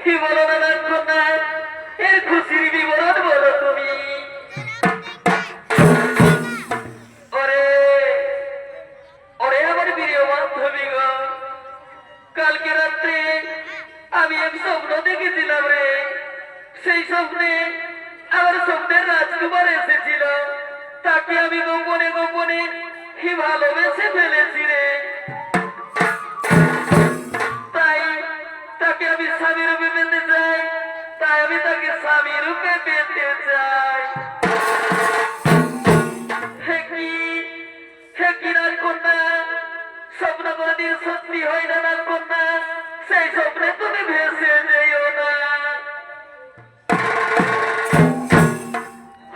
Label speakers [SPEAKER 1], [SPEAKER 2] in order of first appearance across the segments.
[SPEAKER 1] কি বলো না কন্যা, এর খুশির বিবরণ বলো তুমি। ওরে ওরে আমার প্রিয় বান্ধবীগণ, কালকে রাত্রে আমি এক স্বপ্ন দেখেছিলাম রে। সেই স্বপ্নে আমার স্বপ্নের রাজকুমার এসেছিল, তাকে আমি গোপনে গোপনে কি ভালোবেসে ফেলেছি রে। তাই তাকে আমি স্বামী রূপে পেতে চাই, তাই আমি তাকে স্বামী রূপে পেতে চাই। হে কি, হে কি রাজকন্যা, স্বপ্ন কোনদিন সত্যি হয় না রাজকন্যা, সেই স্বপ্নে তুমি ভেসে যেও না।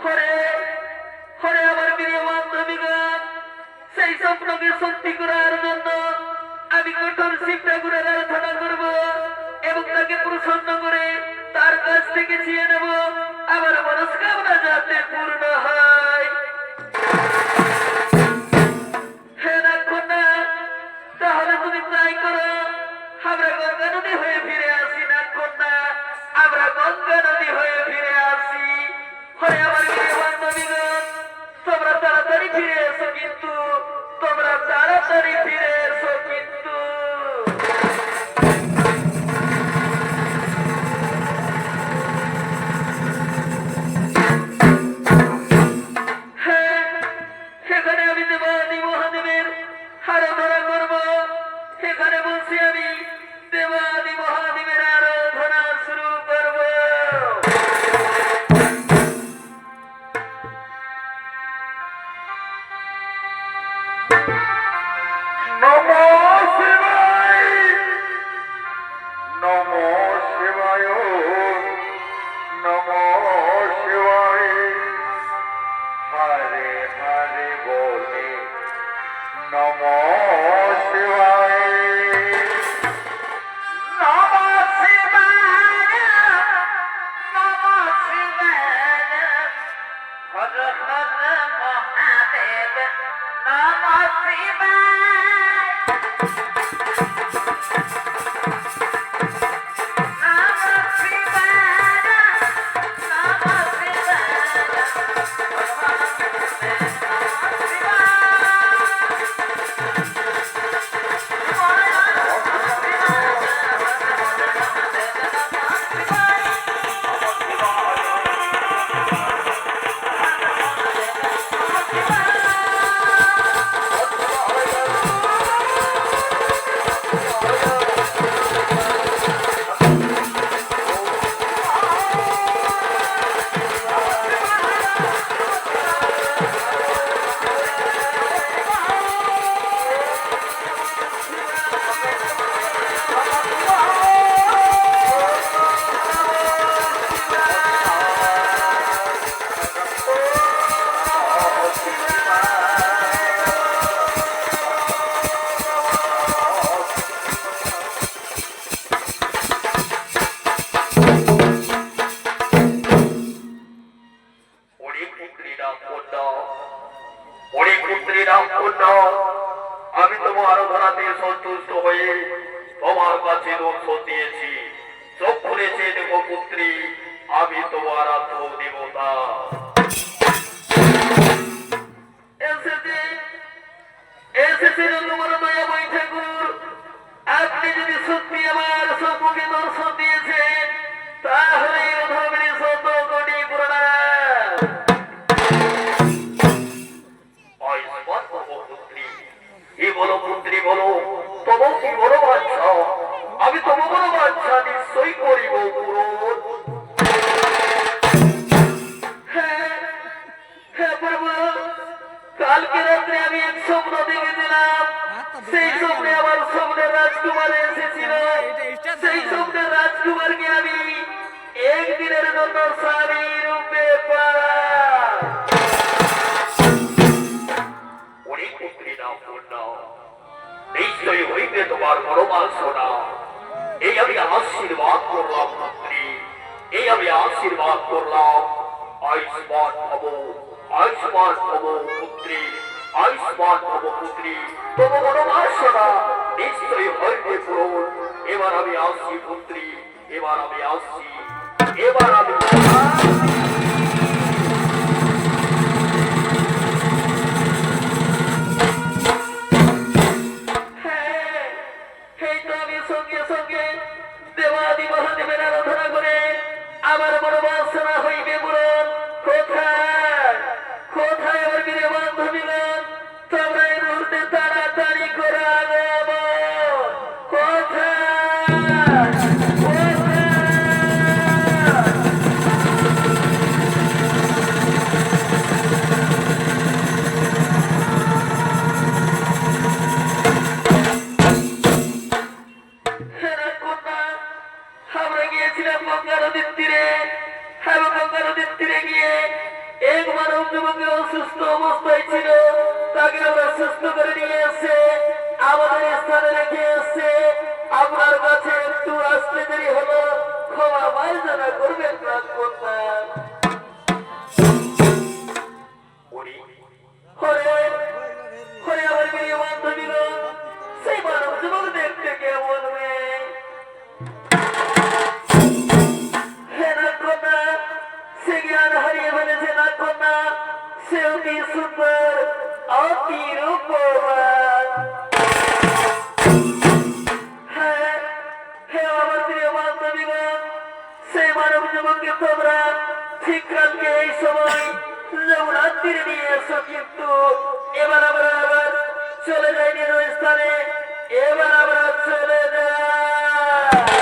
[SPEAKER 1] হরে হরে আমার প্রিয় বান্ধবীগণ, সেই স্বপ্নকে সত্যি করার জন্য আমি কঠোর শিব ঠাকুরের আরাধনা করব এবং তাকে প্রসন্ন করে তার কাছ থেকে চেয়ে নেব আমার মনস্কামনা যাতে পূর্ণ হয়। হে নাগকন্যা, তাহলে তুমি তাই করো, আমরা গঙ্গা নদী হয়ে ফিরে আসি। নাগকন্যা, আমরা গঙ্গা নদী হয়ে ফিরে আসি। হরে আমার প্রিয় বান্ধবীগণ, তোমরা তাড়াতাড়ি ফিরে এসো, কিন্তু তোমরা তাড়াতাড়ি ফিরে এসো কিন্তু। হ্যাঁ, সেখানে আমি দেবাদি মহাদেবের আরাধনা করব। সেখানে বলছি আমি দেবাদি মহাদেবের আরাধনা শুরু করব।
[SPEAKER 2] নমো শিবায়, নমো শিবায়, নমো শিবায়। হরে হরে বলে নমো শিবায়, নমো শিবায়, নমো শিবায়। হর হর মহাদেব নমো শিবায়, নমো শিবায়, নমো
[SPEAKER 1] আমি তোমার আরাধনাতে সন্তুষ্ট হয়ে তোমার কাছে দর্শন দিয়েছি। চোখ খুলেছে দেখো পুত্রী, আমি তোমার আত্মদেবতা। এসেছে এসেছে তোমার দয়াময় ঠাকুর, আপনি যদি সত্যি আমার সম্মুখে দর্শন দিয়েছেন, তাহলে ধর্মের শত কোটি প্রণাম। কি বলো পুত্রী, বলো তবু কি বড় বাচ্চা, আমি তবু বড় বাচ্চা নিশ্চয়ই করিব পূরণ। হ্যাঁ প্রভু, কালকে রাত্রে আমি এক স্বপ্ন দেখেছিলাম। সেই স্বপ্নে আমার স্বপ্নের রাজকুমার এসেছিল। সেই স্বপ্নের রাজকুমারকে আমি একদিনের জন্য স্বামী রূপে পাই। অনেক পুত্রী নাম পূর্ণ, নিশ্চয়ই হইবে তোমার পরমাল সোনা। এই আমি আশীর্বাদ করলাম পুত্রী, এই আমি আশীর্বাদ করলাম। আয়ুষ্মান ভব, আয়ুষ্মান ভব পুত্রী, আয়ুষ্মান ভব পুত্রী। তবু পরমাল সোনা নিশ্চয়ই হইবে পূরণ। এবার আমি আসছি পুত্রী, এবার আমি আসছি, এবার আমি আসছি। হ্যাঁ, এই তো আমি সঙ্গে সঙ্গে দেবাদি মহাদেবের আরাধনা করে আমার মনোবাসনা হইবে পূরণ। কোথায় কোথায় আমার প্রিয় বান্ধবীগণ, তোমরা এই মুহূর্তে তাড়াতাড়ি করে আগমন। কোথায় কোথায়? কন্যা, আমরা গিয়েছিলাম গঙ্গা নদীর তীরে, এবং গঙ্গা নদীর তীরে গিয়ে এক মানব যুবকে অসুস্থ অবস্থায় ছিল, তাকে আমরা সুস্থ করে নিয়ে এসে আমাদের স্থানে রেখে এসে আপনার কাছে একটু আসতে দেরি হলো, ক্ষমা মার্জনা করবেন না কন্যা। হরে হরে আমার প্রিয় বান্ধবীগণ, সেই মানব যুবক দেখতে কেমন মেয়ে? হে নাগকন্যা, সে জ্ঞান হারিয়ে ফেলেছে নাগকন্যা, সে অতি সুন্দর, অতি রূপবান। হ্যাঁ, হে আমার প্রিয় বান্ধবীগণ, সেই মানব যুবককে তোমরা ঠিক কালকে এই সময় নবরাত্রির নিয়ে এসো, কিন্তু এবার আমরা আবার চলে যাই নিজ স্থানে, এবার আমরা চলে যাই।